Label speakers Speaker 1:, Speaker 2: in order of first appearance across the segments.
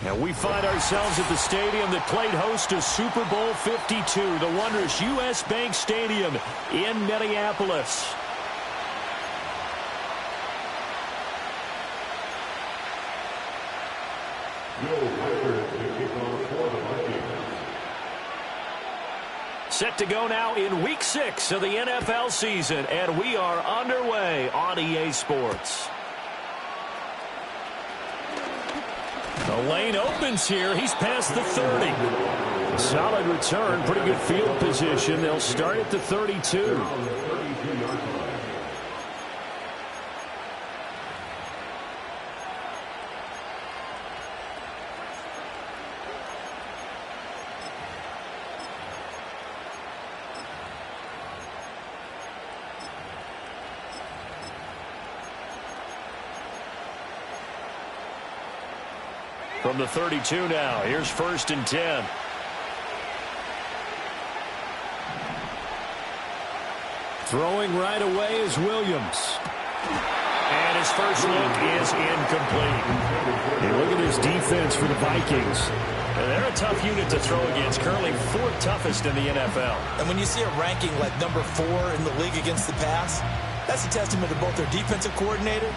Speaker 1: And we find ourselves at the stadium that played host to Super Bowl 52, the wondrous U.S. Bank Stadium in Minneapolis. Set to go now in Week 6 of the NFL season, and we are underway on EA Sports. The lane opens here. He's past the 30. Solid return, pretty good field position. They'll start at the 32. From the 32 now, here's 1st and 10. Throwing right away is Williams. And his first look is incomplete. Hey, look at this defense for the Vikings. They're a tough unit to throw against, currently 4th toughest in the NFL.
Speaker 2: And when you see a ranking like number 4 in the league against the pass, that's a testament to both their defensive coordinator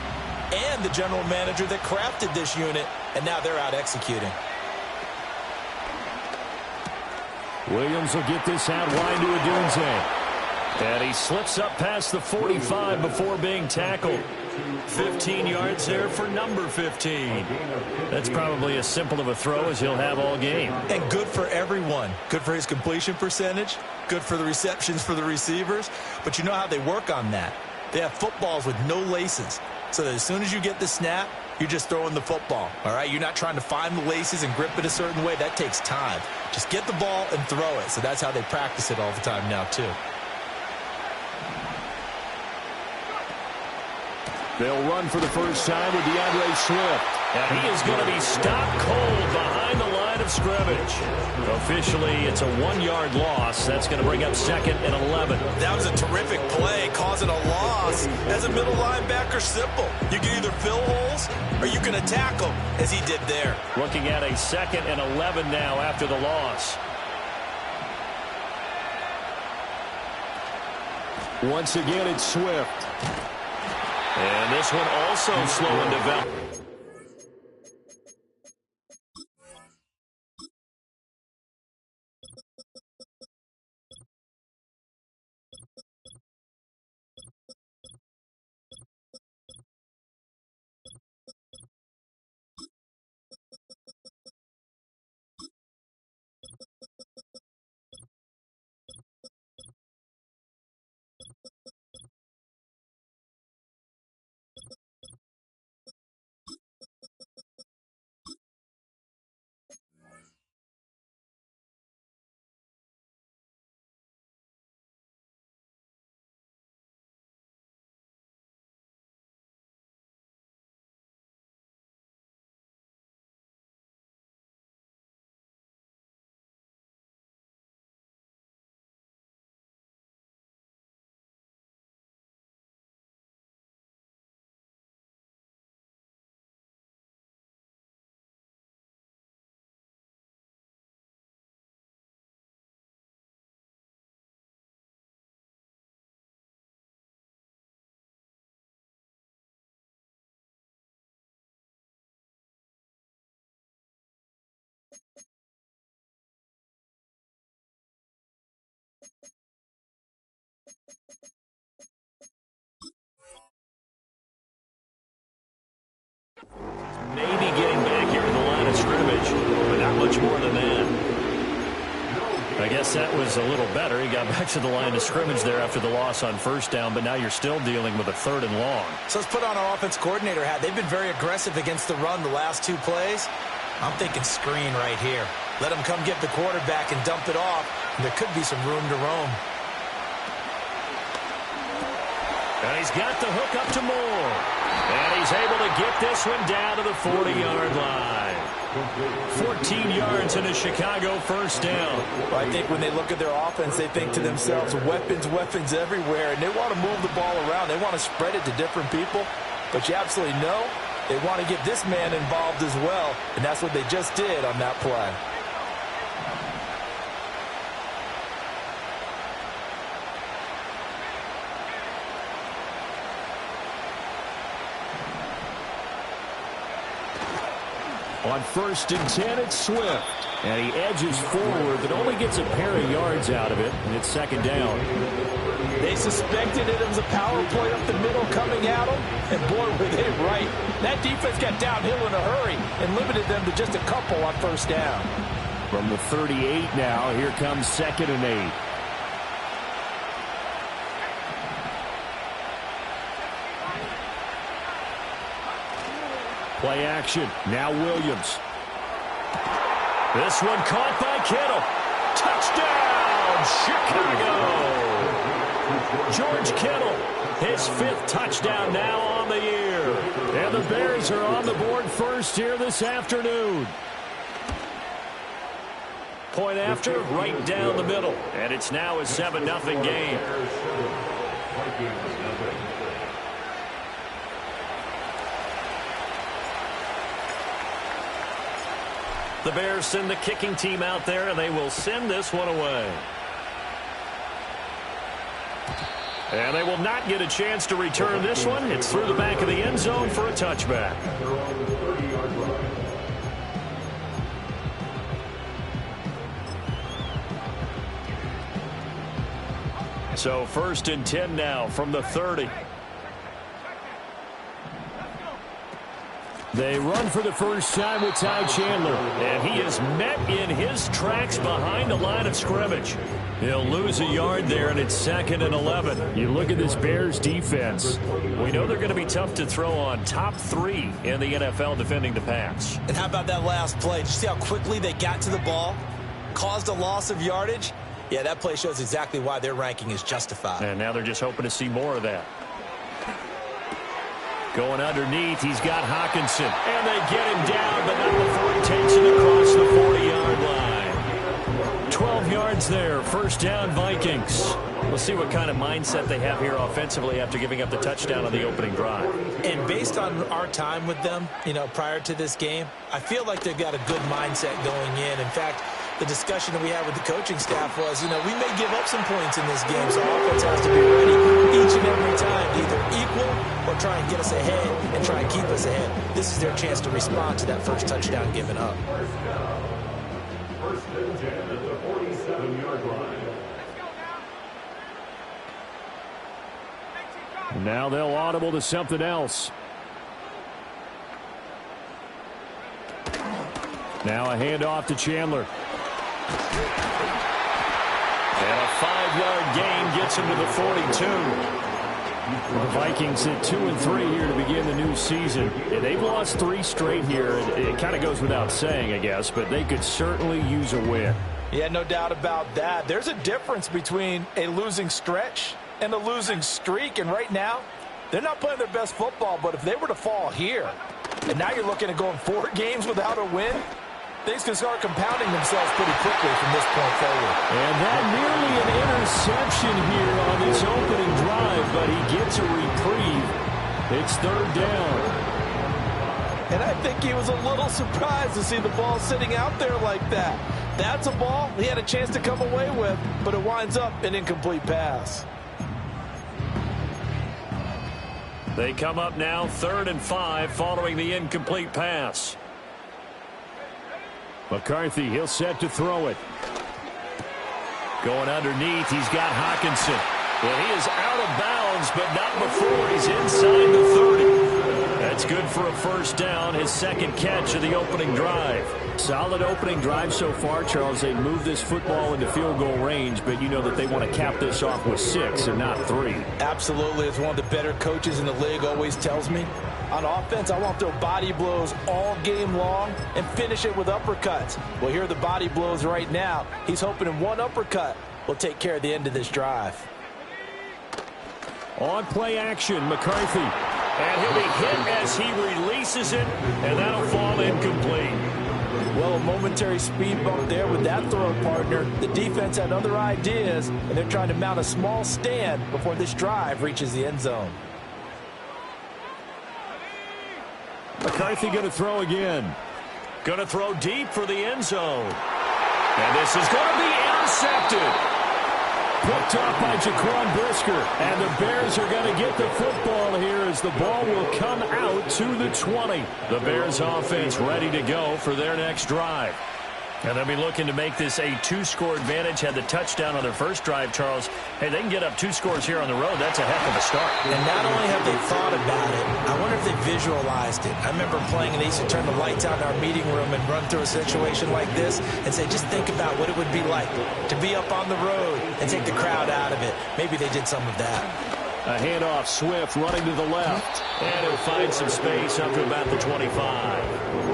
Speaker 2: and the general manager that crafted this unit, and now they're out executing.
Speaker 1: Williams will get this out wide to Odunze. And he slips up past the 45 before being tackled. 15 yards there for number 15. That's probably as simple of a throw as he'll have all game.
Speaker 2: And good for everyone. Good for his completion percentage. Good for the receptions for the receivers. But you know how they work on that. They have footballs with no laces. So that as soon as you get the snap, you're just throwing the football, all right? You're not trying to find the laces and grip it a certain way. That takes time. Just get the ball and throw it. So that's how they practice it all the time now, too.
Speaker 1: They'll run for the first time with DeAndre Swift. And he is going to be stopped cold behind the line of scrimmage. Officially, it's a 1-yard loss. That's going to bring up 2nd and 11.
Speaker 2: That was a terrific play, causing a loss. As a middle linebacker, simple. You can either fill holes or you can attack them, as he did there.
Speaker 1: Looking at a 2nd and 11 now after the loss. Once again, it's Swift. And this one also slow in development. Maybe getting back here to the line of scrimmage, but not much more than that. I guess that was a little better. He got back to the line of scrimmage there after the loss on 1st down, but now you're still dealing with a 3rd and long.
Speaker 2: So let's put on our offense coordinator hat. They've been very aggressive against the run the last 2 plays. I'm thinking screen right here. Let him come get the quarterback and dump it off, and there could be some room to roam.
Speaker 1: And he's got the hook up to Moore. And he's able to get this one down to the 40-yard line. 14 yards and a Chicago 1st down.
Speaker 2: Well, I think when they look at their offense, they think to themselves, weapons, weapons everywhere, and they want to move the ball around. They want to spread it to different people. But you absolutely know They want to get this man involved as well, and that's what they just did on that play.
Speaker 1: On 1st and 10, it's Swift. And he edges forward, but only gets a pair of yards out of it, and it's 2nd down.
Speaker 2: They suspected it was a power play up the middle coming at them, and boy, were they right. That defense got downhill in a hurry and limited them to just a couple on 1st down.
Speaker 1: From the 38 now, here comes 2nd and 8. Play action. Now Williams. This one caught by Kittle. Touchdown, Chicago! George Kittle, his 5th touchdown now on the year. And the Bears are on the board first here this afternoon. Point after, right down the middle. And it's now a 7-0 game. The Bears send the kicking team out there, and they will send this one away. And they will not get a chance to return this one. It's through the back of the end zone for a touchback. So 1st and 10 now from the 30. They run for the first time with Ty Chandler. And he is met in his tracks behind the line of scrimmage. He'll lose a yard there, and it's 2nd and 11. You look at this Bears defense. We know they're going to be tough to throw on. Top 3 in the NFL defending the pass.
Speaker 2: And how about that last play? Did you see how quickly they got to the ball? Caused a loss of yardage? Yeah, that play shows exactly why their ranking is justified.
Speaker 1: And now they're just hoping to see more of that. Going underneath, he's got Hockenson. And they get him down, but not before he takes it across the 40-yard line. 12 yards there, 1st down Vikings. We'll see what kind of mindset they have here offensively after giving up the touchdown on the opening drive.
Speaker 2: And based on our time with them, prior to this game, I feel like they've got a good mindset going in. In fact, the discussion that we had with the coaching staff was, we may give up some points in this game, so offense has to be ready each and every time to either equal or try and get us ahead and try and keep us ahead. This is their chance to respond to that first touchdown given up.
Speaker 3: 1st and 10 at the 47-yard line.
Speaker 1: Now they'll audible to something else. Now a handoff to Chandler. And a 5-yard gain gets him to the 42. The Vikings hit 2-3 here to begin the new season. They've lost 3 straight here. It kind of goes without saying, I guess, but they could certainly use a win.
Speaker 2: Yeah, no doubt about that. There's a difference between a losing stretch and a losing streak, and right now, they're not playing their best football, but if they were to fall here, and now you're looking at going 4 games without a win, things can start compounding themselves pretty quickly from this point forward.
Speaker 1: And that nearly an interception here on this opening drive, but he gets a reprieve. It's 3rd down.
Speaker 2: And I think he was a little surprised to see the ball sitting out there like that. That's a ball he had a chance to come away with, but it winds up an incomplete pass.
Speaker 1: They come up now 3rd and 5 following the incomplete pass. McCarthy, he'll set to throw it. Going underneath, he's got Hockenson. Well, he is out of bounds, but not before he's inside the 30. That's good for a 1st down, his 2nd catch of the opening drive. Solid opening drive so far, Charles. They move this football into field goal range, but you know that they want to cap this off with 6 and not 3.
Speaker 2: Absolutely. As one of the better coaches in the league always tells me, on offense, I want to throw body blows all game long and finish it with uppercuts. Well, here are the body blows right now. He's hoping in one uppercut will take care of the end of this drive.
Speaker 1: On play action, McCarthy. And he'll be hit as he releases it, and that'll fall incomplete.
Speaker 2: Well, a momentary speed bump there with that throw partner. The defense had other ideas, and they're trying to mount a small stand before this drive reaches the end zone.
Speaker 1: McCarthy going to throw again. Going to throw deep for the end zone. And this is going to be intercepted. Picked up by Jaquan Brisker. And the Bears are going to get the football here as the ball will come out to the 20. The Bears offense ready to go for their next drive. And they'll be looking to make this a 2-score advantage. Had the touchdown on their first drive, Charles. Hey, they can get up 2 scores here on the road. That's a heck of a start.
Speaker 2: And not only have they thought about it, I wonder if they visualized it. I remember playing, and they used to turn the lights out in our meeting room and run through a situation like this and say, just think about what it would be like to be up on the road and take the crowd out of it. Maybe they did some of that.
Speaker 1: A handoff, Swift running to the left. And he'll find some space up to about the 25.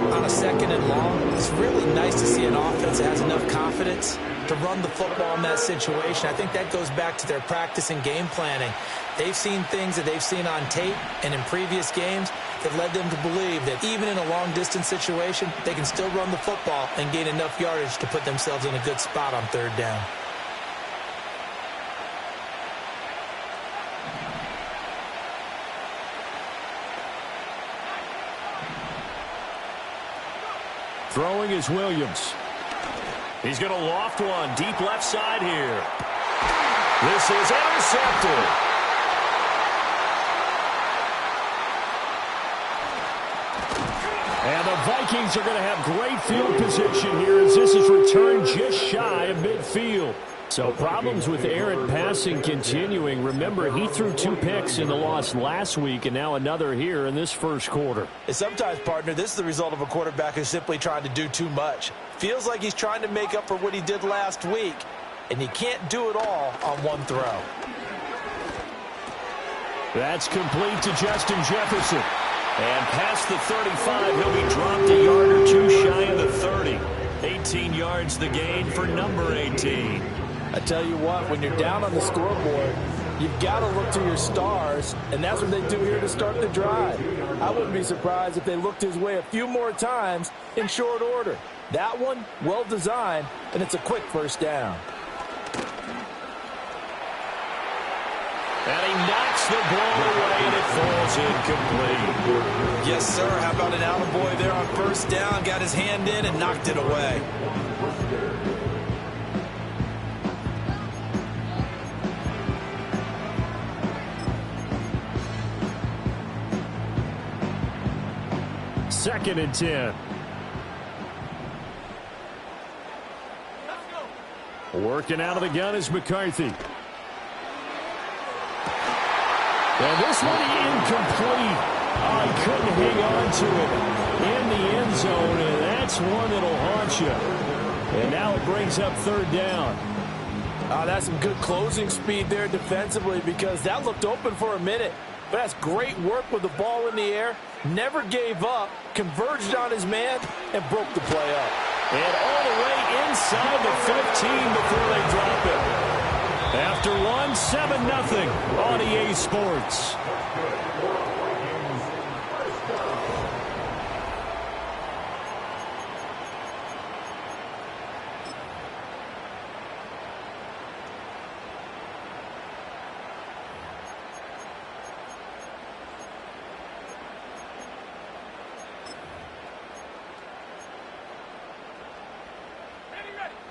Speaker 2: On a 2nd and long, it's really nice to see an offense that has enough confidence to run the football in that situation. I think that goes back to their practice and game planning. They've seen things that they've seen on tape and in previous games that led them to believe that even in a long-distance situation, they can still run the football and gain enough yardage to put themselves in a good spot on 3rd down.
Speaker 1: Throwing is Williams. He's going to loft one deep left side here. This is intercepted. And the Vikings are going to have great field position here as this is returned just shy of midfield. So problems with errant passing continuing. Remember, he threw 2 picks in the loss last week and now another here in this first quarter.
Speaker 2: And sometimes, partner, this is the result of a quarterback who's simply trying to do too much. Feels like he's trying to make up for what he did last week, and he can't do it all on one throw.
Speaker 1: That's complete to Justin Jefferson. And past the 35, he'll be dropped a yard or 2 shy of the 30. 18 yards the gain for number 18.
Speaker 4: I tell you what, when you're down on the scoreboard, you've got to look to your stars, and that's what they do here to start the drive. I wouldn't be surprised if they looked his way a few more times in short order. That one, well designed, and it's a quick 1st down.
Speaker 1: And he knocks the ball away, and it falls incomplete.
Speaker 2: Yes, sir. How about an attaboy there on 1st down? Got his hand in and knocked it away.
Speaker 1: Second and 10. Working out of the gun is McCarthy. And this one incomplete. Oh, he couldn't hang on to it in the end zone, and that's one that'll haunt you. And now it brings up 3rd down.
Speaker 4: That's some good closing speed there defensively because that looked open for a minute. But that's great work with the ball in the air. Never gave up, converged on his man, and broke the play up.
Speaker 1: And all the way inside the 15 before they drop it. After one, 7-0 on EA Sports.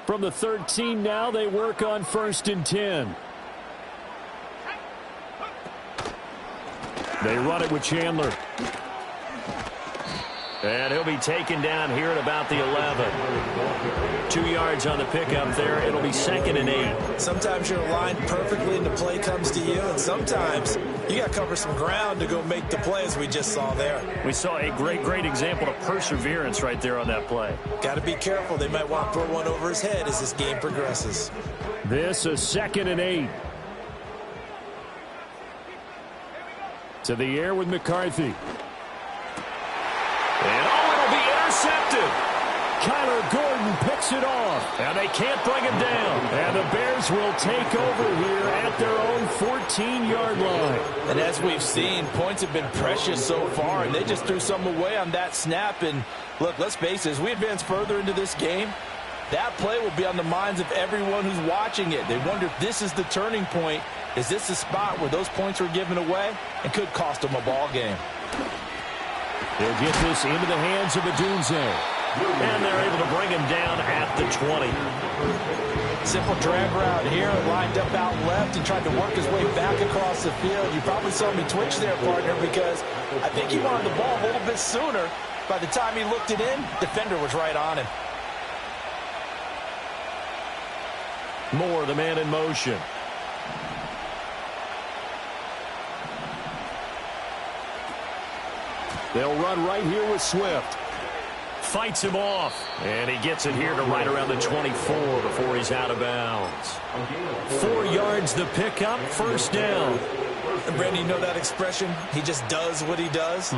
Speaker 1: From the 13 now, they work on 1st and 10. They run it with Chandler. And he'll be taken down here at about the 11. 2 yards on the pickup there. It'll be 2nd and 8.
Speaker 2: Sometimes you're aligned perfectly and the play comes to you, and sometimes you got to cover some ground to go make the play, as we just saw there.
Speaker 1: We saw a great example of perseverance right there on that play.
Speaker 2: Got to be careful. They might want to throw one over his head as this game progresses.
Speaker 1: This is 2nd and 8. To the air with McCarthy. And it'll be intercepted. Kyler Gordon picks it off, and they can't bring him down. And the Bears will take over here at their own 14-yard line.
Speaker 4: And as we've seen, points have been precious so far, and they just threw some away on that snap. And look, let's face it, as we advance further into this game, that play will be on the minds of everyone who's watching it. They wonder if this is the turning point. Is this the spot where those points were given away and could cost them a ball game?
Speaker 1: They'll get this into the hands of Odunze. And they're able to bring him down at the 20.
Speaker 4: Simple drag route here, lined up out left and tried to work his way back across the field. You probably saw me twitch there, partner, because I think he wanted the ball a little bit sooner. By the time he looked it in, defender was right on him.
Speaker 1: Moore, the man in motion. They'll run right here with Swift. Fights him off. And he gets it here to right around the 24 before he's out of bounds. 4 yards the pickup, first down.
Speaker 4: And Brandon, you know that expression? He just does what he does?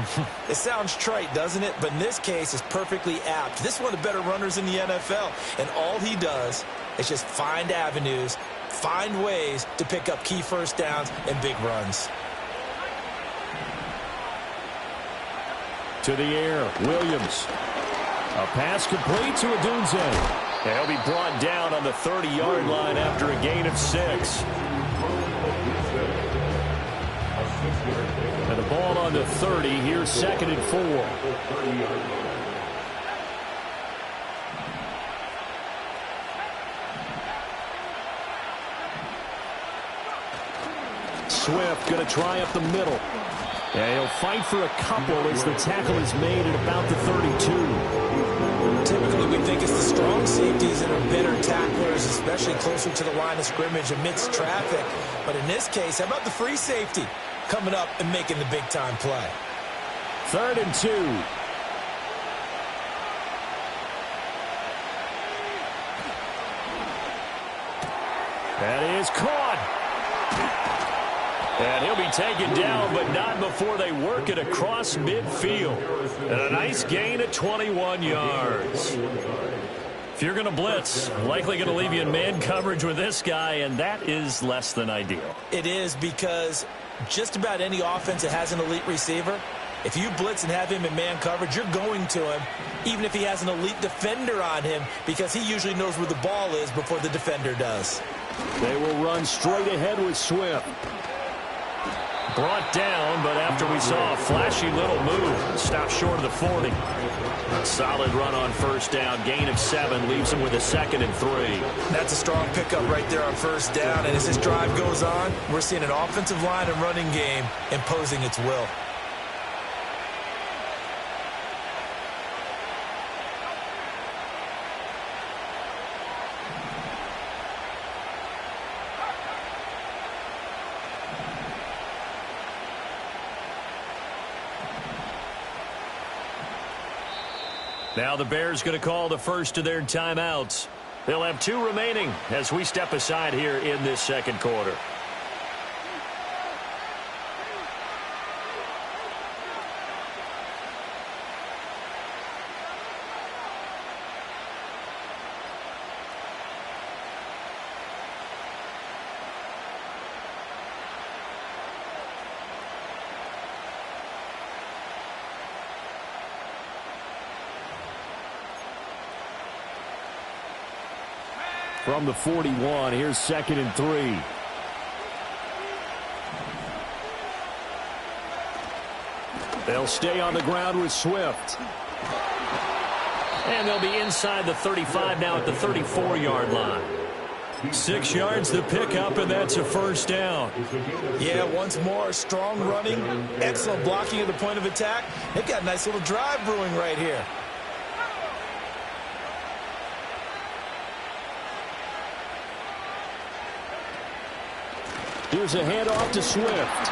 Speaker 4: It sounds trite, doesn't it? But in this case, it's perfectly apt. This is one of the better runners in the NFL. And all he does is just find avenues, find ways to pick up key first downs and big runs.
Speaker 1: To the air, Williams. A pass complete to Odunze. And he'll be brought down on the 30-yard line after a gain of 6. And the ball on the 30. Here's 2nd and 4. Swift going to try up the middle. And he'll fight for a couple as the tackle is made at about the 32.
Speaker 4: Typically, we think it's the strong safeties that are better tacklers, especially closer to the line of scrimmage amidst traffic. But in this case, how about the free safety coming up and making the big-time play?
Speaker 1: 3rd and 2. That is caught. And he'll be taken down, but not before they work it across midfield. And a nice gain at 21 yards. If you're going to blitz, likely going to leave you in man coverage with this guy, and that is less than ideal.
Speaker 4: It is, because just about any offense that has an elite receiver, if you blitz and have him in man coverage, you're going to him, even if he has an elite defender on him, because he usually knows where the ball is before the defender does.
Speaker 1: They will run straight ahead with Swift. Brought down, but after we saw a flashy little move, stopped short of the 40. A solid run on first down. Gain of 7 leaves him with a 2nd and 3.
Speaker 4: That's a strong pickup right there on first down. And as this drive goes on, we're seeing an offensive line and running game imposing its will.
Speaker 1: Now the Bears going to call the first of their timeouts. They'll have 2 remaining as we step aside here in this second quarter. From the 41, here's 2nd and 3. They'll stay on the ground with Swift. And they'll be inside the 35 now at the 34-yard line. 6 yards the pickup, and that's a first down.
Speaker 4: Yeah, once more, strong running, excellent blocking at the point of attack. They've got a nice little drive brewing right here.
Speaker 1: Here's a handoff to Swift.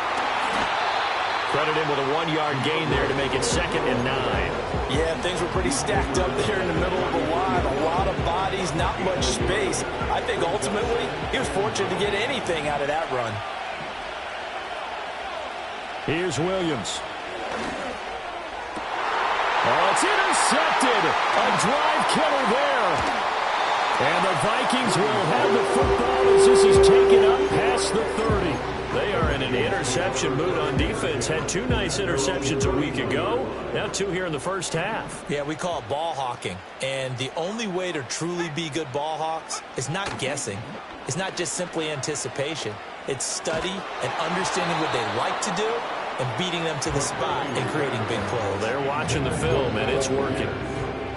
Speaker 1: Credit him with a 1-yard gain there to make it 2nd and 9.
Speaker 4: Yeah, things were pretty stacked up there in the middle of the line. A lot of bodies, not much space. I think ultimately he was fortunate to get anything out of that run.
Speaker 1: Here's Williams. Oh, it's intercepted. A drive killer there. And the Vikings will have the football as this is taken up past the 30. They are in an interception mood on defense. Had 2 nice interceptions a week ago. Now 2 here in the first half.
Speaker 4: Yeah, we call it ball hawking. And the only way to truly be good ball hawks is not guessing. It's not just simply anticipation. It's study and understanding what they like to do and beating them to the spot and creating big plays.
Speaker 1: They're watching the film, and it's working.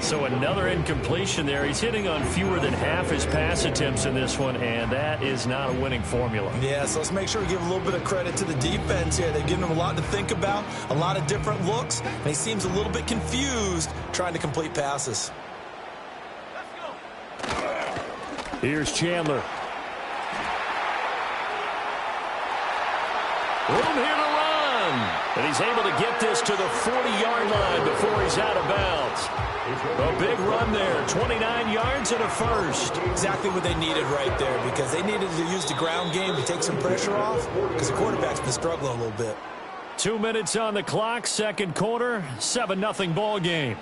Speaker 1: So another incompletion there. He's hitting on fewer than half his pass attempts in this one, and that is not a winning formula.
Speaker 2: Yeah, so let's make sure we give a little bit of credit to the defense here. They've given him a lot to think about, a lot of different looks, and he seems a little bit confused trying to complete passes.
Speaker 1: Here's Chandler. Room here to run. And he's able to get this to the 40-yard line before he's out of bounds. A big run there, 29 yards and a first.
Speaker 2: Exactly what they needed right there, because they needed to use the ground game to take some pressure off, because the quarterback's been struggling a little bit.
Speaker 1: 2 minutes on the clock, second quarter, 7-0 ball game.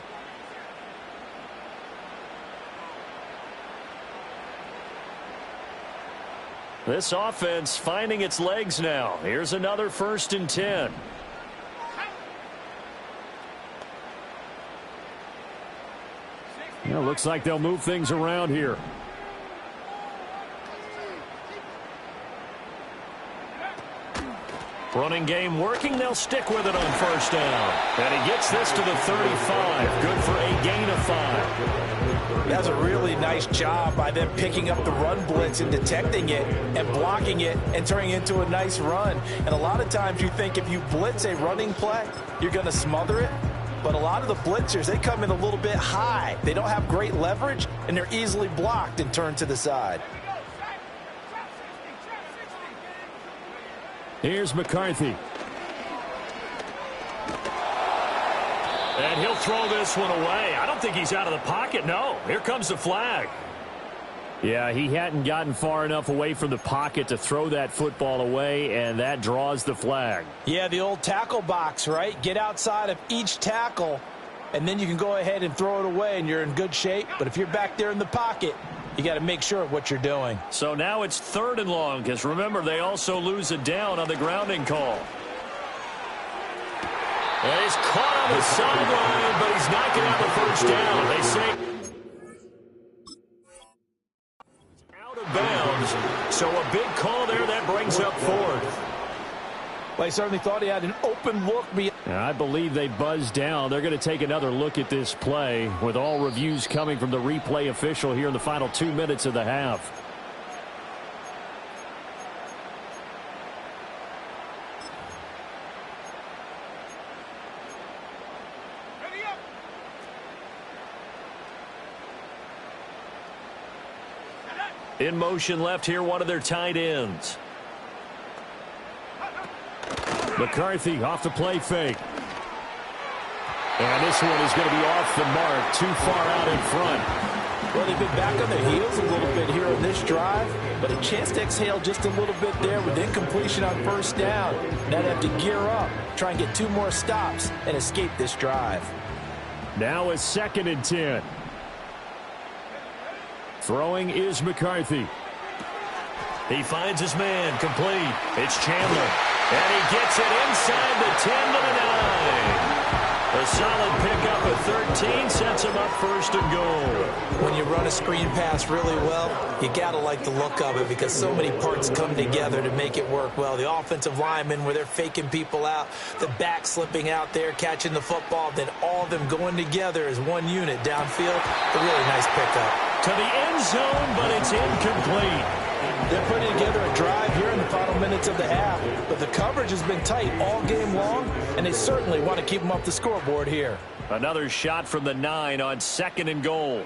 Speaker 1: This offense finding its legs now. Here's another 1st and 10. Yeah, looks like they'll move things around here. Running game working. They'll stick with it on 1st down. And he gets this to the 35. Good for a gain of 5.
Speaker 4: That's a really nice job by them picking up the run blitz and detecting it and blocking it and turning it into a nice run. And a lot of times you think if you blitz a running play, you're going to smother it. But a lot of the blitzers, they come in a little bit high. They don't have great leverage, and they're easily blocked and turned to the side.
Speaker 1: Here's McCarthy. And he'll throw this one away. I don't think he's out of the pocket. No, here comes the flag. Yeah, he hadn't gotten far enough away from the pocket to throw that football away, and that draws the flag.
Speaker 4: Yeah, the old tackle box, right? Get outside of each tackle, and then you can go ahead and throw it away, and you're in good shape. But if you're back there in the pocket, you got to make sure of what you're doing.
Speaker 1: So now it's 3rd and long, because remember, they also lose a down on the grounding call. And he's caught on the sideline, but he's not going to have a 1st down. They say out of bounds, so a big call there that brings up 4th.
Speaker 4: Well, he certainly thought he had an open look.
Speaker 1: I believe they buzzed down. They're going to take another look at this play with all reviews coming from the replay official here in the final 2 minutes of the half. In motion left here, one of their tight ends. McCarthy off the play fake. And this one is going to be off the mark, too far out in front.
Speaker 4: Well, they've been back on their heels a little bit here on this drive, but a chance to exhale just a little bit there with incompletion on 1st down. Now they have to gear up, try and get 2 more stops and escape this drive.
Speaker 1: Now it's 2nd and 10. Throwing is McCarthy. He finds his man, complete. It's Chandler. And he gets it inside the 10 to the 9. A solid pickup at 13 sets him up 1st and goal.
Speaker 2: When you run a screen pass really well, you got to like the look of it because so many parts come together to make it work well. The offensive linemen where they're faking people out, the back slipping out there, catching the football, then all of them going together as one unit downfield. A really nice pickup.
Speaker 1: To the end zone, but it's incomplete.
Speaker 4: They're putting together a drive here in the final minutes of the half, but the coverage has been tight all game long, and they certainly want to keep them off the scoreboard here.
Speaker 1: Another shot from the 9 on 2nd and goal.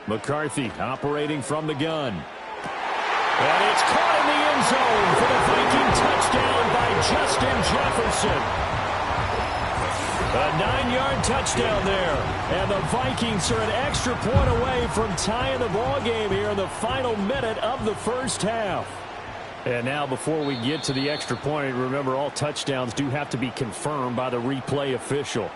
Speaker 1: McCarthy operating from the gun. And it's caught in the end zone for the Viking touchdown by Justin Jefferson. A 9-yard touchdown there. And the Vikings are an extra point away from tying the ball game here in the final minute of the 1st half. And now before we get to the extra point, remember all touchdowns do have to be confirmed by the replay official.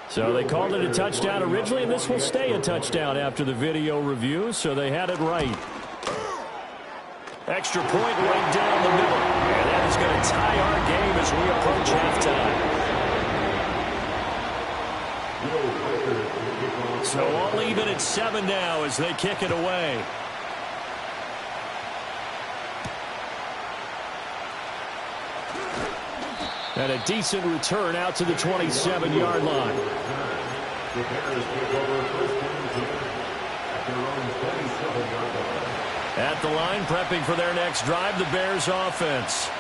Speaker 1: So they called it a touchdown originally, and this will stay a touchdown after the video review, so they had it right. Extra point right down the middle. And that is going to tie our game as we approach halftime. So all even at 7 now as they kick it away. And a decent return out to the 27-yard line.
Speaker 3: The Bears take over first and 10 at their own 27-yard line.
Speaker 1: At the line, prepping for their next drive, the Bears offense.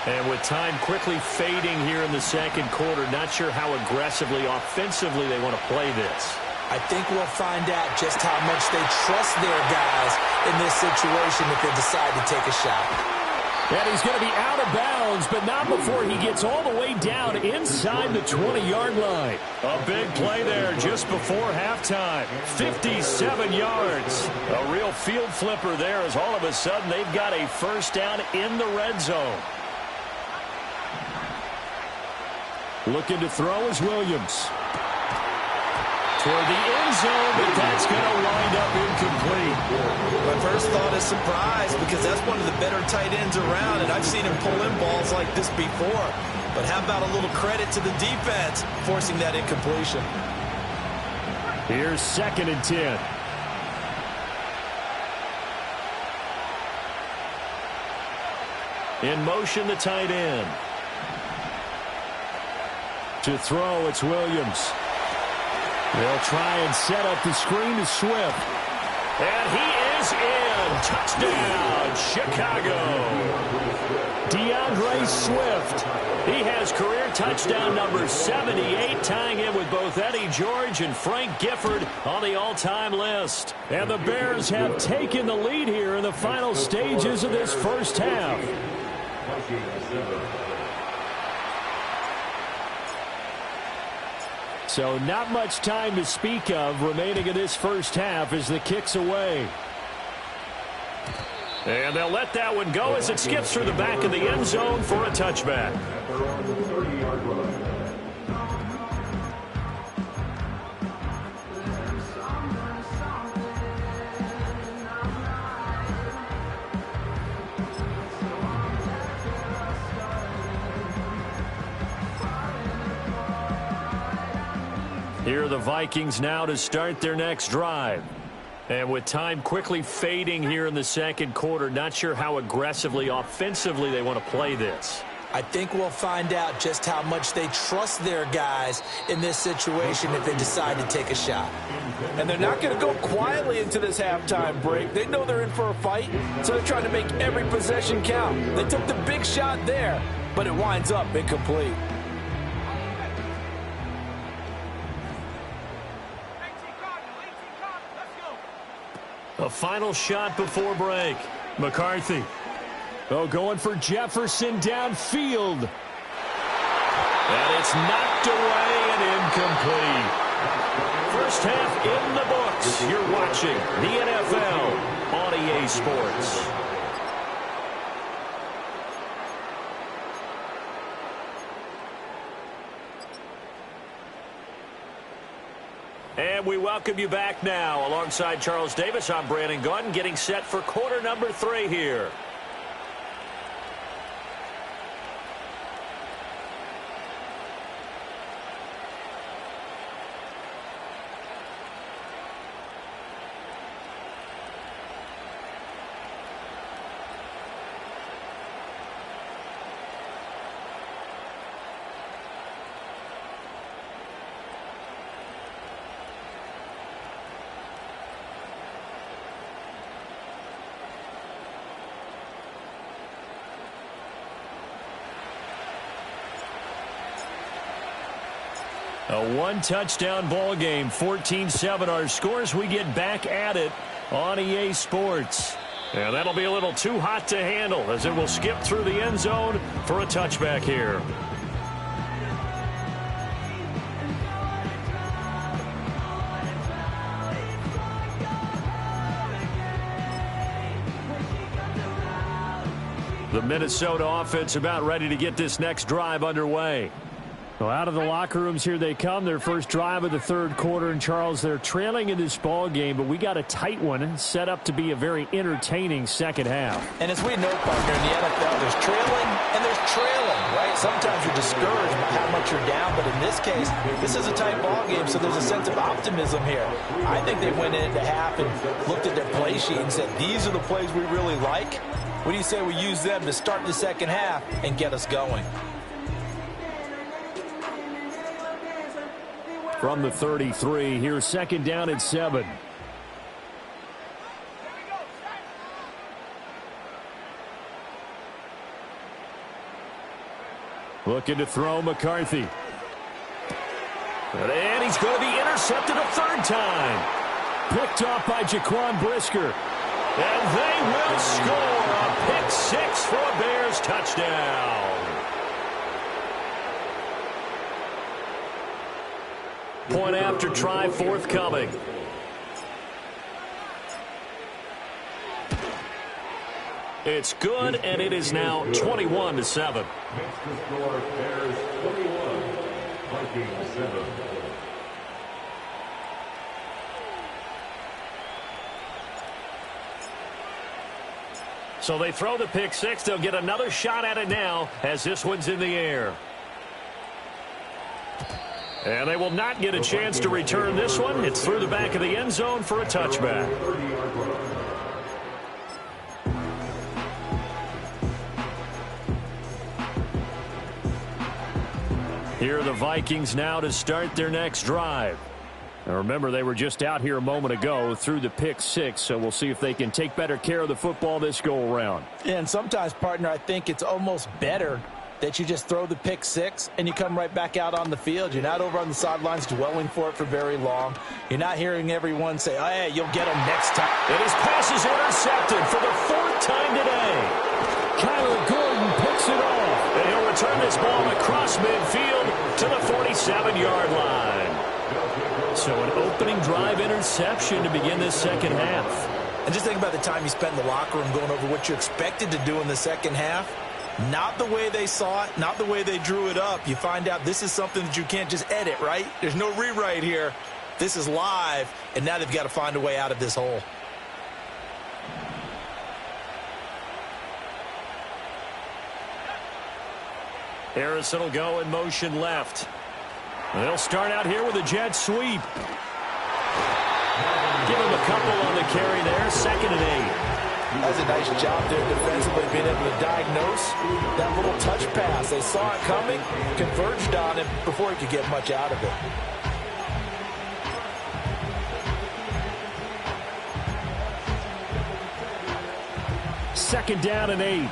Speaker 1: And with time quickly fading here in the second quarter, not sure how aggressively, offensively they want to play this.
Speaker 2: I think we'll find out just how much they trust their guys in this situation if they decide to take a shot.
Speaker 1: And he's going to be out of bounds, but not before he gets all the way down inside the 20-yard line. A big play there just before halftime. 57 yards. A real field flipper there as all of a sudden they've got a first down in the red zone. Looking to throw is Williams. Toward the end zone, but that's going to wind up incomplete.
Speaker 2: My first thought is surprise because that's one of the better tight ends around, and I've seen him pull in balls like this before. But how about a little credit to the defense forcing that incompletion?
Speaker 1: Here's 2nd and 10. In motion, the tight end. To throw, it's Williams. They'll try and set up the screen to Swift. And he is in. Touchdown, Chicago. DeAndre Swift. He has career touchdown number 78, tying in with both Eddie George and Frank Gifford on the all-time list. And the Bears have taken the lead here in the final stages of this first half. So not much time to speak of remaining in this first half as the kick's away. And they'll let that one go as it skips through the back of the end zone for a touchback.
Speaker 3: At their own 30-yard line.
Speaker 1: Here are the Vikings now to start their next drive. And with time quickly fading here in the second quarter, not sure how aggressively, offensively they want to play this.
Speaker 2: I think we'll find out just how much they trust their guys in this situation if they decide to take a shot.
Speaker 4: And they're not going to go quietly into this halftime break. They know they're in for a fight, so they're trying to make every possession count. They took the big shot there, but it winds up incomplete.
Speaker 1: A final shot before break. McCarthy. Oh, going for Jefferson downfield. And it's knocked away and incomplete. First half in the books. You're watching the NFL on EA Sports. And we welcome you back now. Alongside Charles Davis, I'm Brandon Gaudin, getting set for quarter number 3 here. A one-touchdown ball game, 14-7 our scores. We get back at it on EA Sports. And that'll be a little too hot to handle as it will skip through the end zone for a touchback here. The Minnesota offense about ready to get this next drive underway. Well, out of the locker rooms, here they come. Their first drive of the third quarter. And, Charles, they're trailing in this ball game, but we got a tight one set up to be a very entertaining second half.
Speaker 2: And as we know, partner, in the NFL, there's trailing and there's trailing, right? Sometimes you're discouraged by how much you're down, but in this case, this is a tight ball game, so there's a sense of optimism here. I think they went into half and looked at their play sheet and said, these are the plays we really like. What do you say we use them to start the second half and get us going?
Speaker 1: from the 33. Here's second down and 7. Looking to throw McCarthy. And he's going to be intercepted a third time. Picked off by Jaquan Brisker. And they will score a pick six for a Bears touchdown. Point after try forthcoming. It's good, and it is now 21-7.
Speaker 3: Next to score, Bears 21, Vikings 7.
Speaker 1: So they throw the pick six. They'll get another shot at it now as this one's in the air. And they will not get a chance to return this one. It's through the back of the end zone for a touchback. Here are the Vikings now to start their next drive. Now remember, they were just out here a moment ago through the pick six, so we'll see if they can take better care of the football this go-around.
Speaker 4: And sometimes, partner, I think it's almost better that you just throw the pick six and you come right back out on the field. You're not over on the sidelines dwelling for it for very long. You're not hearing everyone say, oh, hey, you'll get them next time.
Speaker 1: And his pass is intercepted for the fourth time today. Kyler Gordon picks it off. And he'll return this ball across midfield to the 47-yard line. So an opening drive interception to begin this second half.
Speaker 2: And just think about the time you spent in the locker room going over what you expected to do in the second half. Not the way they saw it, not the way they drew it up. You find out this is something that you can't just edit, right? There's no rewrite here. This is live, and now they've got to find a way out of this hole.
Speaker 1: Harrison will go in motion left. They'll start out here with a jet sweep. Give him a couple on the carry there. 2nd and 8.
Speaker 4: That's a nice job there defensively, being able to diagnose that little touch pass. They saw it coming, converged on it before he could get much out of it.
Speaker 1: Second down and 8.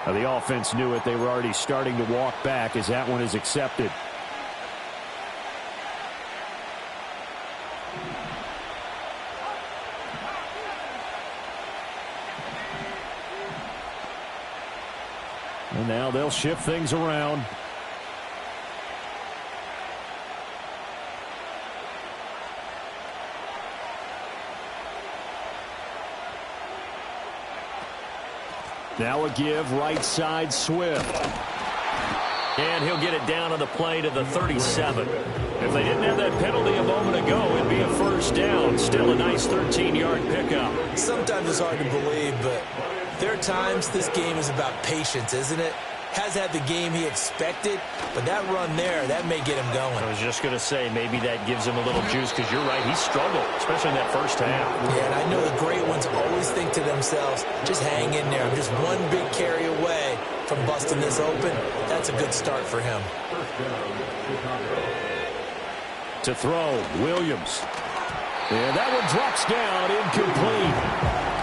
Speaker 1: The offense knew it. They were already starting to walk back as that one is accepted. And now they'll shift things around. Now a give, right side, Swift. And he'll get it down on the play to the 37. If they didn't have that penalty a moment ago, it'd be a first down. Still a nice 13-yard pickup.
Speaker 2: Sometimes it's hard to believe, but there are times this game is about patience, isn't it? Has had the game he expected, but that run there, that may get him going.
Speaker 1: I was just going to say, maybe that gives him a little juice, because you're right, he struggled, especially in that first half.
Speaker 2: Yeah, and I know the great ones always think to themselves, just hang in there. I'm just one big carry away from busting this open. That's a good start for him.
Speaker 1: To throw, Williams. And that one drops down, incomplete.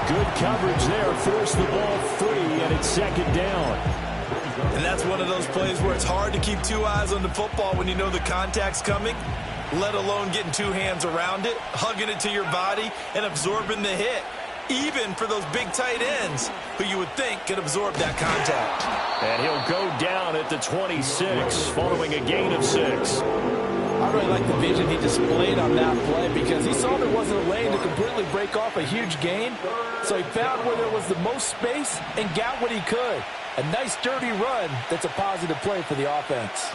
Speaker 1: Good coverage there, forced the ball free, and it's second down.
Speaker 2: And that's one of those plays where it's hard to keep two eyes on the football when you know the contact's coming, let alone getting two hands around it, hugging it to your body, and absorbing the hit, even for those big tight ends who you would think could absorb that contact.
Speaker 1: And he'll go down at the 26, following a gain of 6.
Speaker 4: I really like the vision he displayed on that play because he saw there wasn't a lane to completely break off a huge gain, so he found where there was the most space and got what he could. A nice, dirty run that's a positive play for the offense.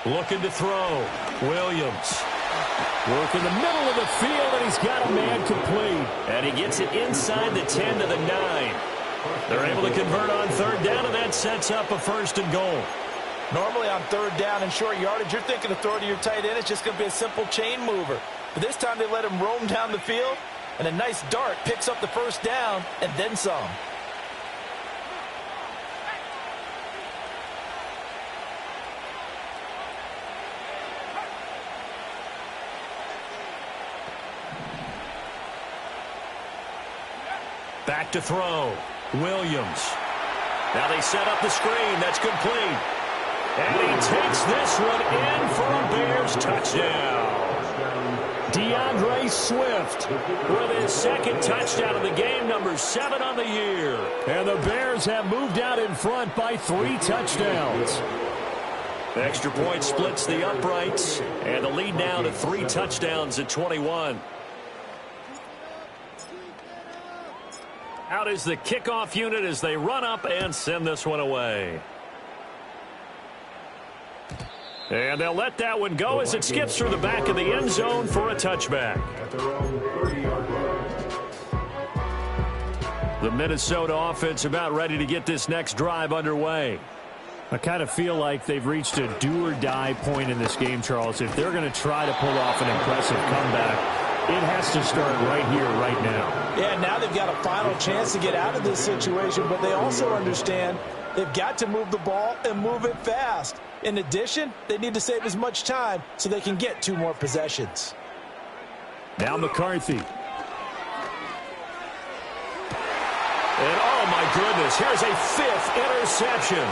Speaker 1: Looking to throw. Williams.
Speaker 4: Work in the middle of the field, and he's got a man complete.
Speaker 1: And he gets it inside the 10 to the 9. They're able to convert on third down, and that sets up a 1st and goal.
Speaker 4: Normally on third down and short yardage, you're thinking of throw to your tight end. It's just going to be a simple chain mover. But this time they let him roam down the field, and a nice dart picks up the 1st down and then some.
Speaker 1: Back to throw. Williams. Now they set up the screen. That's complete. And he takes this one in for a Bears touchdown. DeAndre Swift with his 2nd touchdown of the game, number 7 on the year.
Speaker 4: And the Bears have moved out in front by 3 touchdowns.
Speaker 1: Extra point splits the uprights, and the lead now to 3 touchdowns at 21. Out is the kickoff unit as they run up and send this one away. And they'll let that one go as it skips through the back of the end zone for a touchback. The Minnesota offense about ready to get this next drive underway.
Speaker 4: I kind of feel like they've reached a do-or-die point in this game, Charles. If they're going to try to pull off an impressive comeback, it has to start right here, right now. Yeah, now they've got a final chance to get out of this situation, but they also understand they've got to move the ball and move it fast. In addition, they need to save as much time so they can get 2 more possessions. Now McCarthy.
Speaker 1: And oh my goodness, here's a 5th interception.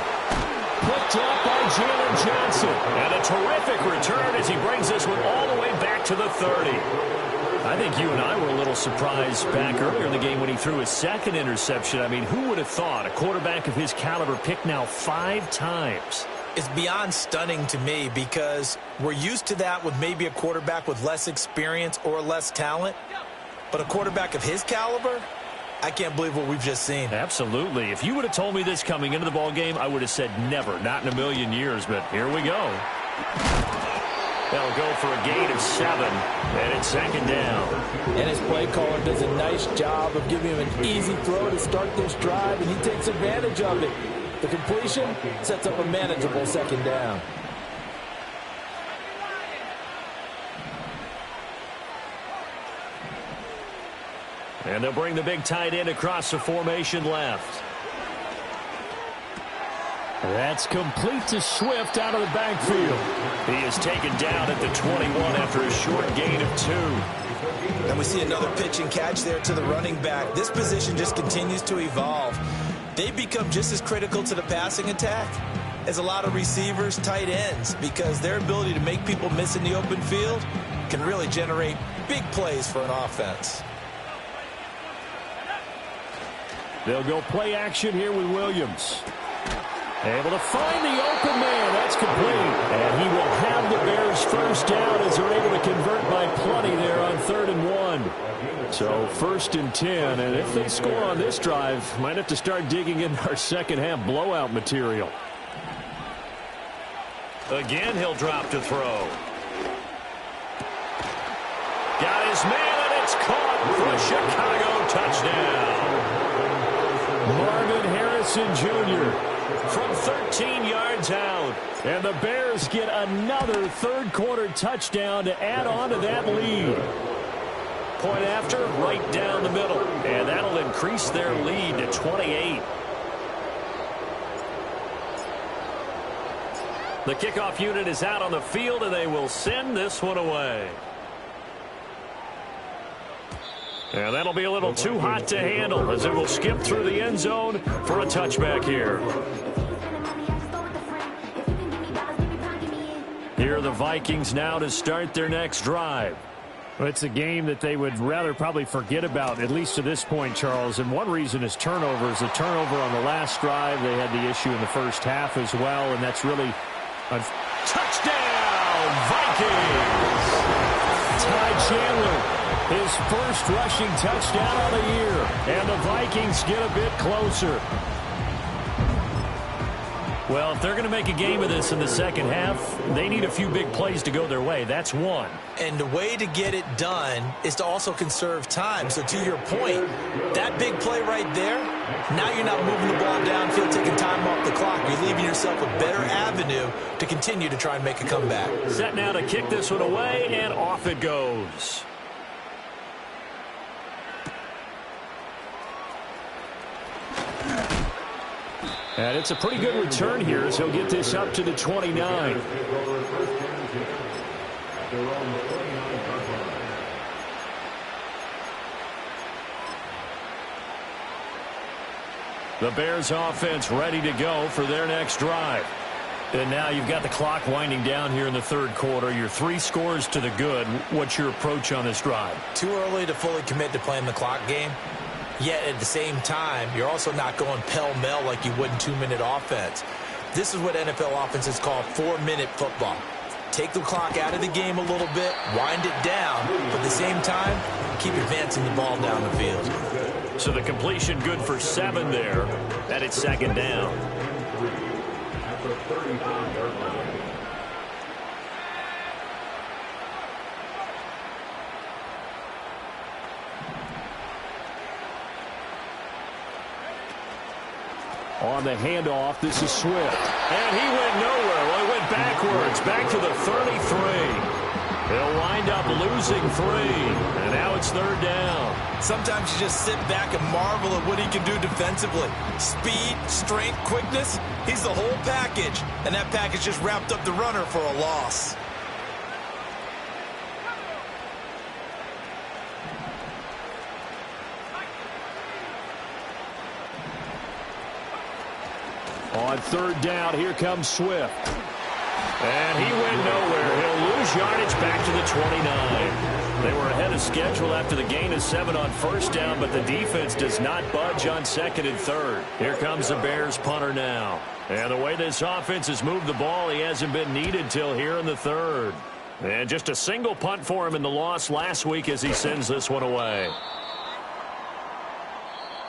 Speaker 1: Picked up by Jalen Johnson. And a terrific return as he brings this one all the way back to the 30. I think you and I were a little surprised back earlier in the game when he threw his 2nd interception. I mean, who would have thought a quarterback of his caliber picked now 5 times?
Speaker 4: It's beyond stunning to me because we're used to that with maybe a quarterback with less experience or less talent. But a quarterback of his caliber, I can't believe what we've just seen.
Speaker 1: Absolutely. If you would have told me this coming into the ballgame, I would have said never, not in a million years. But here we go. They'll go for a gain of 7, and it's 2nd down.
Speaker 4: And his play caller does a nice job of giving him an easy throw to start this drive, and he takes advantage of it. The completion sets up a manageable 2nd down.
Speaker 1: And they'll bring the big tight end across the formation left.
Speaker 4: That's complete to Swift out of the backfield.
Speaker 1: He is taken down at the 21 after a short gain of 2.
Speaker 4: And we see another pitch and catch there to the running back. This position just continues to evolve. They become just as critical to the passing attack as a lot of receivers, tight ends, because their ability to make people miss in the open field can really generate big plays for an offense.
Speaker 1: They'll go play action here with Williams. Able to find the open man. That's complete. And he will have the Bears 1st down as they're able to convert by plenty there on 3rd and 1. So 1st and 10. And if they score on this drive, might have to start digging in our 2nd half blowout material. Again, he'll drop to throw. Got his man, and it's caught for a Chicago touchdown.
Speaker 4: Marvin Harrison Jr.
Speaker 1: from 13 yards out.
Speaker 4: And the Bears get another 3rd quarter touchdown to add on to that lead.
Speaker 1: Point after, right down the middle. And that'll increase their lead to 28. The kickoff unit is out on the field, and they will send this one away. And that'll be a little too hot to handle as it will skip through the end zone for a touchback here. Here are the Vikings now to start their next drive.
Speaker 4: Well, it's a game that they would rather probably forget about, at least to this point, Charles. And one reason is turnovers. A turnover on the last drive. They had the issue in the 1st half as well, and that's really a
Speaker 1: touchdown, Vikings!
Speaker 4: Ty Chandler. His 1st rushing touchdown of the year. And the Vikings get a bit closer.
Speaker 1: Well, if they're going to make a game of this in the second half, they need a few big plays to go their way. That's one.
Speaker 2: And the way to get it done is to also conserve time. So to your point, that big play right there, now you're not moving the ball downfield, taking time off the clock. You're leaving yourself a better avenue to continue to try and make a comeback.
Speaker 1: Set now to kick this one away, and off it goes. And it's a pretty good return here as he'll get this up to the 29. The Bears offense ready to go for their next drive. And now you've got the clock winding down here in the third quarter. Your 3 scores to the good. What's your approach on this drive?
Speaker 2: Too early to fully commit to playing the clock game. Yet at the same time, you're also not going pell-mell like you would in 2-minute offense. This is what NFL offenses call 4-minute football. Take the clock out of the game a little bit, wind it down, but at the same time, keep advancing the ball down the field.
Speaker 1: So the completion good for 7 there. And it's second down. On the handoff, this is Swift. And he went nowhere. Well, he went backwards, back to the 33. He'll wind up losing 3. And now it's third down.
Speaker 2: Sometimes you just sit back and marvel at what he can do defensively. Speed, strength, quickness, he's the whole package. And that package just wrapped up the runner for a loss.
Speaker 1: On third down, here comes Swift. And he went nowhere. He'll lose yardage back to the 29. They were ahead of schedule after the gain of 7 on first down, but the defense does not budge on second and third. Here comes the Bears punter now. And the way this offense has moved the ball, he hasn't been needed till here in the third. And just a single punt for him in the loss last week as he sends this one away.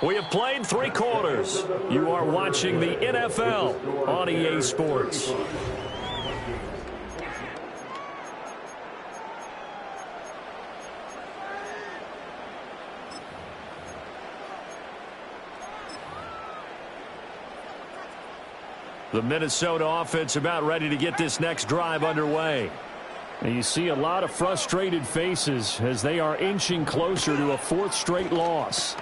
Speaker 1: We have played 3 quarters. You are watching the NFL on EA Sports. The Minnesota offense about ready to get this next drive underway. And you see a lot of frustrated faces as they are inching closer to a 4th straight loss.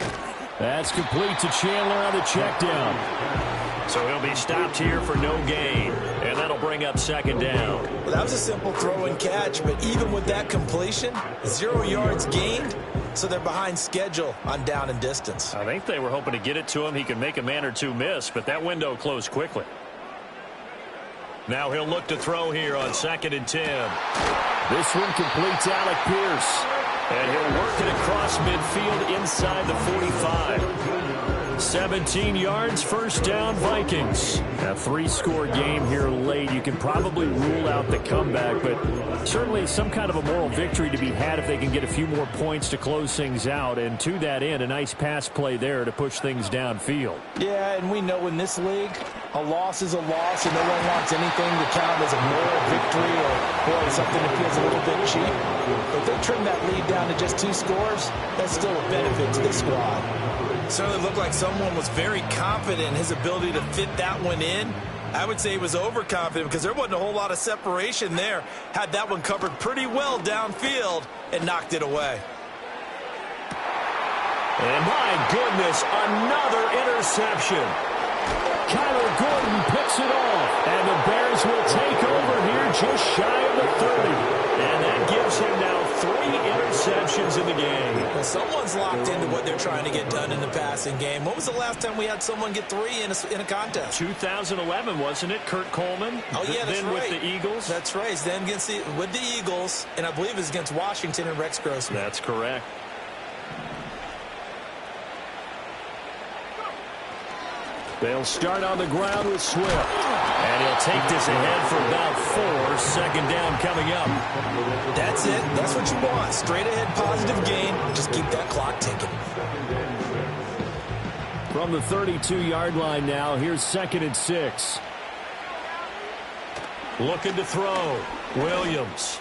Speaker 1: That's complete to Chandler on the check down. So he'll be stopped here for no gain. And that'll bring up second down.
Speaker 2: Well, that was a simple throw and catch, but even with that completion, 0 yards gained, so they're behind schedule on down and distance.
Speaker 1: I think they were hoping to get it to him. He could make a man or 2 miss, but that window closed quickly. Now he'll look to throw here on 2nd and 10. This one completes Alec Pierce. And he'll work it across midfield inside the 45. 17 yards, first down, Vikings. A 3-score game here late. You can probably rule out the comeback, but certainly some kind of a moral victory to be had if they can get a few more points to close things out. And to that end, a nice pass play there to push things downfield.
Speaker 4: Yeah, and we know in this league, a loss is a loss, and no one wants anything to count as a moral victory or boy, something that feels a little bit cheap. But if they trim that lead down to just 2 scores, that's still a benefit to the squad.
Speaker 2: Certainly looked like someone was very confident in his ability to fit that one in. I would say he was overconfident because there wasn't a whole lot of separation there. Had that one covered pretty well downfield and knocked it away.
Speaker 1: And my goodness, another interception. Kyler Gordon picks it off, and the Bears will take over here just shy of the 30. And that gives him now 3 interceptions in the game.
Speaker 2: Well, someone's locked into what they're trying to get done in the passing game. When was the last time we had someone get 3 in a contest?
Speaker 1: 2011, wasn't it? Kurt Coleman?
Speaker 2: Oh, yeah, that's
Speaker 1: then
Speaker 2: right.
Speaker 1: With the Eagles?
Speaker 2: That's right. Then with the Eagles, and I believe it's against Washington and Rex Grossman.
Speaker 1: That's correct. They'll start on the ground with Swift. And he'll take this ahead for about 4. Second down coming up.
Speaker 2: That's it. That's what you want. Straight ahead positive gain. Just keep that clock ticking.
Speaker 1: From the 32-yard line now, here's 2nd and 6. Looking to throw. Williams.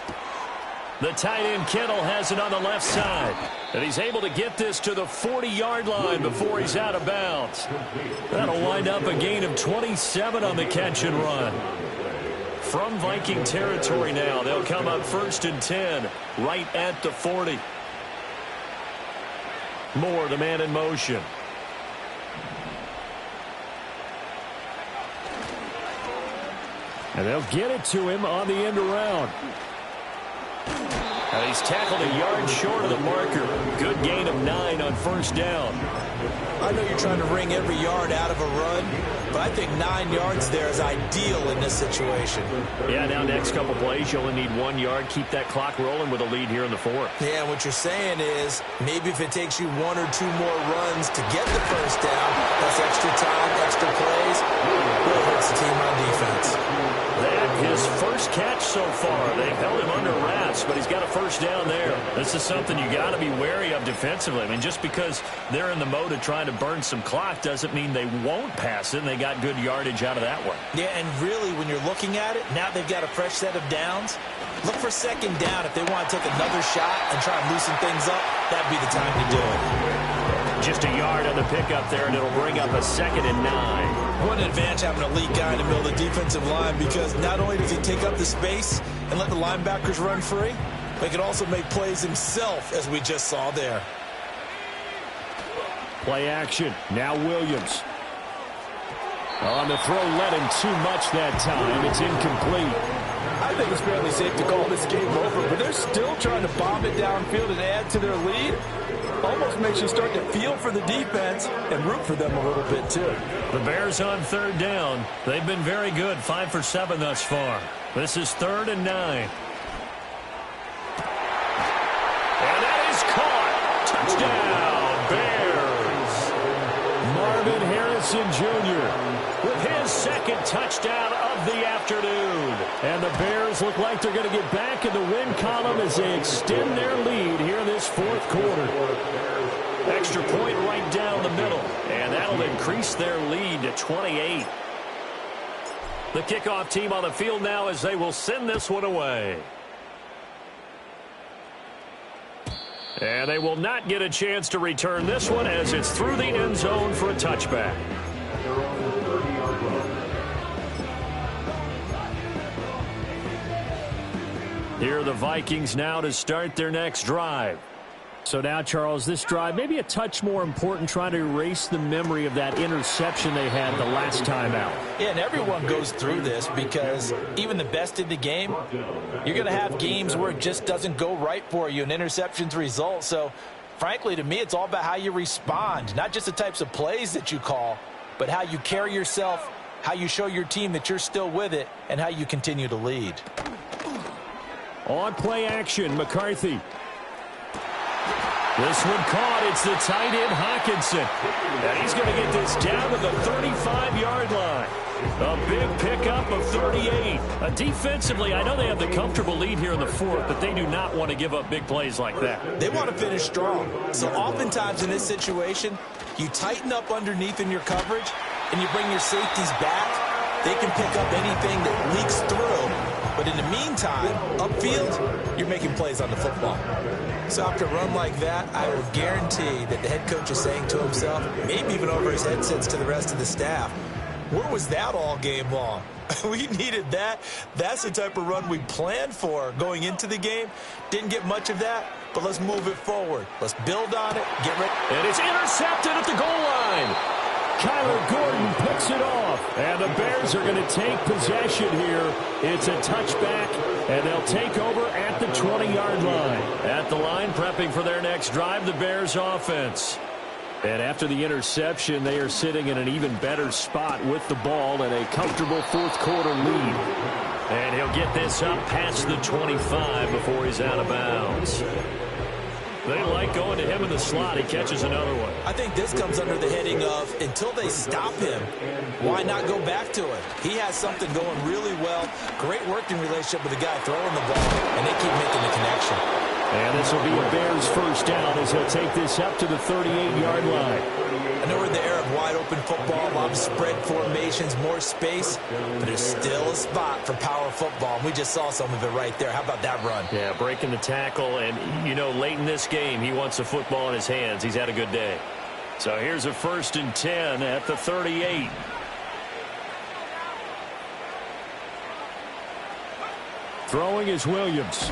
Speaker 1: The tight end Kittle has it on the left side. And he's able to get this to the 40-yard line before he's out of bounds. That'll wind up a gain of 27 on the catch and run. From Viking territory now, they'll come up 1st and 10, right at the 40. Moore, the man in motion. And they'll get it to him on the end around. And he's tackled a yard short of the marker. Good gain of 9 on 1st down.
Speaker 2: I know you're trying to wring every yard out of a run, but I think 9 yards there is ideal in this situation.
Speaker 1: Yeah, now next couple plays, you only need 1 yard. Keep that clock rolling with a lead here in the 4th.
Speaker 2: Yeah, what you're saying is maybe if it takes you 1 or 2 more runs to get the 1st down, that's extra time, extra plays, really hurts the team on defense.
Speaker 1: That his first catch so far. They've held him under wraps, but he's got a 1st down there. This is something you got to be wary of defensively. I mean, just because they're in the mode of trying to burn some clock doesn't mean they won't pass it, and they got good yardage out of that one.
Speaker 2: Yeah, and really, when you're looking at it, now they've got a fresh set of downs. Look for 2nd down. If they want to take another shot and try and loosen things up, that'd be the time to do it.
Speaker 1: Just a yard on the pickup there, and it'll bring up a 2nd and 9.
Speaker 2: What an advantage having a elite guy in the middle of the defensive line, because not only does he take up the space and let the linebackers run free, but he can also make plays himself, as we just saw there.
Speaker 1: Play action. Now Williams. On the throw, led him too much that time. It's incomplete.
Speaker 4: I think it's fairly safe to call this game over, but they're still trying to bomb it downfield and add to their lead. Almost makes you start to feel for the defense and root for them a little bit, too.
Speaker 1: The Bears on 3rd down. They've been very good, 5 for 7 thus far. This is 3rd and 9. And that is caught. Touchdown, Bears. Marvin Harrison Jr. with his 2nd touchdown of the afternoon. And the Bears look like they're going to get back in the win column as they extend their lead here in this 4th quarter. Extra point right down the middle, and that'll increase their lead to 28. The kickoff team on the field now as they will send this one away. And they will not get a chance to return this one as it's through the end zone for a touchback. Here are the Vikings now to start their next drive. So now, Charles, this drive maybe a touch more important, trying to erase the memory of that interception they had the last time out.
Speaker 2: Yeah, and everyone goes through this because even the best in the game, you're going to have games where it just doesn't go right for you, and interceptions result. So, frankly, to me, it's all about how you respond, not just the types of plays that you call, but how you carry yourself, how you show your team that you're still with it, and how you continue to lead.
Speaker 1: On play action, McCarthy. This one caught. It's the tight end, Hockenson. And he's going to get this down to the 35-yard line. A big pickup of 38. Defensively, I know they have the comfortable lead here in the 4th, but they do not want to give up big plays like that.
Speaker 2: They want to finish strong. So oftentimes in this situation, you tighten up underneath in your coverage, and you bring your safeties back. They can pick up anything that leaks through. But in the meantime, upfield, you're making plays on the football. So after a run like that, I will guarantee that the head coach is saying to himself, maybe even over his headsets to the rest of the staff, where was that all game long? We needed that. That's the type of run we planned for going into the game. Didn't get much of that, but let's move it forward. Let's build on it. Get ready.
Speaker 1: And it's intercepted at the goal line. Kyler Gordon picks it off, and the Bears are going to take possession here. It's a touchback, and they'll take over at the 20-yard line. At the line, prepping for their next drive, the Bears offense. And after the interception, they are sitting in an even better spot with the ball and a comfortable 4th quarter lead. And he'll get this up past the 25 before he's out of bounds. They like going to him in the slot. He catches another one.
Speaker 2: I think this comes under the heading of, until they stop him, why not go back to it? He has something going really well. Great working relationship with the guy throwing the ball, and they keep making the connection.
Speaker 1: And this will be a Bears first down as he'll take this up to the 38-yard line.
Speaker 2: I know we're in the era of wide-open football, a lot of spread formations, more space, but there's still a spot for power football, and we just saw some of it right there. How about that run?
Speaker 1: Yeah, breaking the tackle, and, you know, late in this game, he wants the football in his hands. He's had a good day. So here's a 1st and 10 at the 38. Throwing is Williams.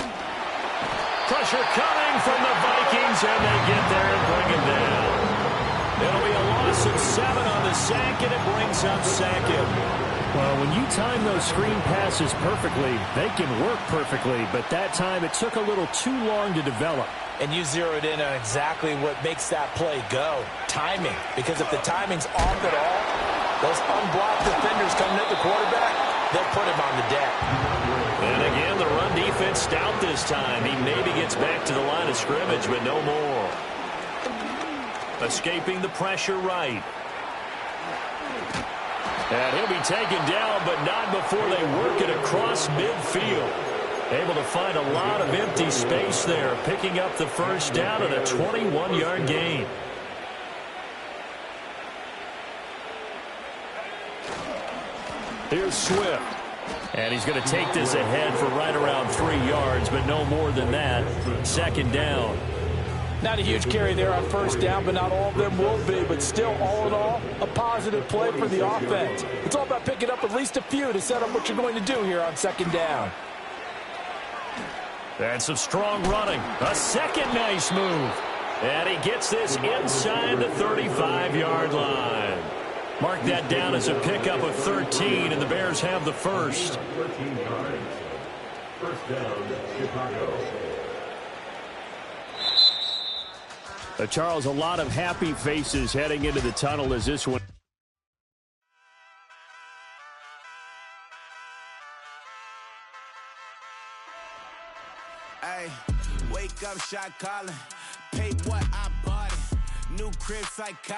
Speaker 1: Pressure coming from the Vikings, and they get there and bring him down. It'll be a loss of 7 on the sack, and it brings up Sackett. Well, when you time those screen passes perfectly, they can work perfectly, but that time it took a little too long to develop.
Speaker 4: And you zeroed in on exactly what makes that play go. Timing. Because if the timing's off at all, those unblocked defenders coming at the quarterback, they'll put him on the deck.
Speaker 1: And again, the run defense stout this time. He maybe gets back to the line of scrimmage, but no more. Escaping the pressure right. And he'll be taken down, but not before they work it across midfield. Able to find a lot of empty space there, picking up the first down and a 21-yard gain. Here's Swift. And he's going to take this ahead for right around 3 yards, but no more than that. 2nd down.
Speaker 4: Not a huge carry there on first down, but not all of them will be. But still, all in all, a positive play for the offense. It's all about picking up at least a few to set up what you're going to do here on 2nd down.
Speaker 1: And some strong running. A second nice move. And he gets this inside the 35-yard line. Mark that down as a pickup of 13, and the Bears have the first.
Speaker 3: 13 yards. First down, Chicago.
Speaker 1: Charles, a lot of happy faces heading into the tunnel as this one.
Speaker 5: Hey, wake up, shot calling. Pay what I bought it. New crib psychotic.